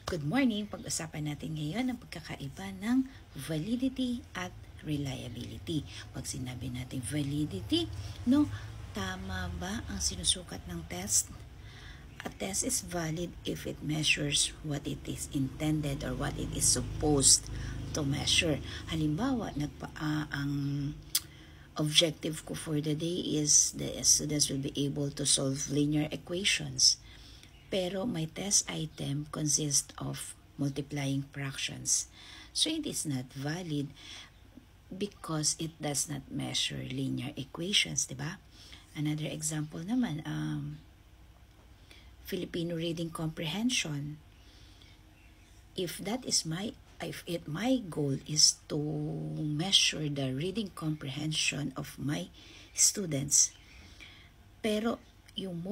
Good morning! Pag-usapan natin ngayon ang pagkakaiba ng validity at reliability. Pag sinabi natin validity, tama ba ang sinusukat ng test? A test is valid if it measures what it is intended or what it is supposed to measure. Halimbawa, ang objective ko for the day is the students will be able to solve linear equations. Pero my test item consists of multiplying fractions. So it is not valid because it does not measure linear equations, diba? Another example naman, Filipino reading comprehension. If my goal is to measure the reading comprehension of my students, pero yung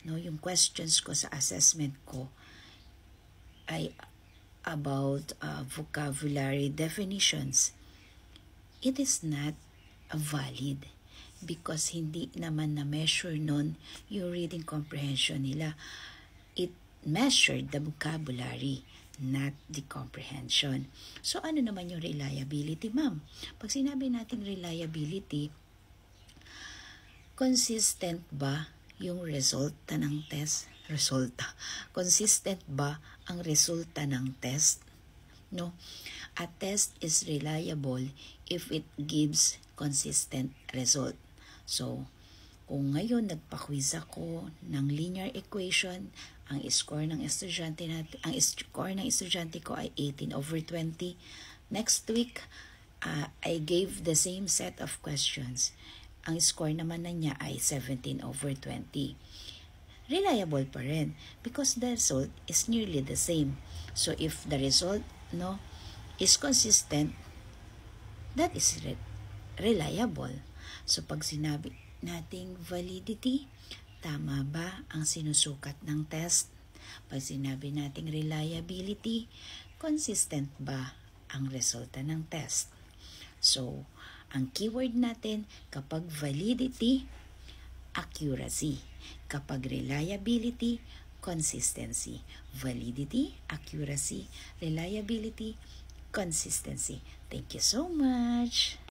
yung questions ko sa assessment ko ay about vocabulary definitions, it is not valid because hindi naman na-measure nun yung reading comprehension nila. It measured the vocabulary, not the comprehension. So ano naman yung reliability, ma'am? Pag sinabi natin reliability, consistent ba yung resulta ng test? Consistent ba ang resulta ng test? No. A test is reliable if it gives consistent result. So, kung ngayon nagpa-quiz ako ng linear equation, ang score ng estudyante ko ay 18/20. Next week, I gave the same set of questions. Ang score naman na niya ay 17/20. Reliable pa rin because the result is nearly the same. So if the result is consistent, that is reliable. So pag sinabi nating validity, tama ba ang sinusukat ng test? Pag sinabi nating reliability, consistent ba ang resulta ng test? So, ang keyword natin kapag validity, accuracy. Kapag reliability, consistency. Validity, accuracy, reliability, consistency. Thank you so much.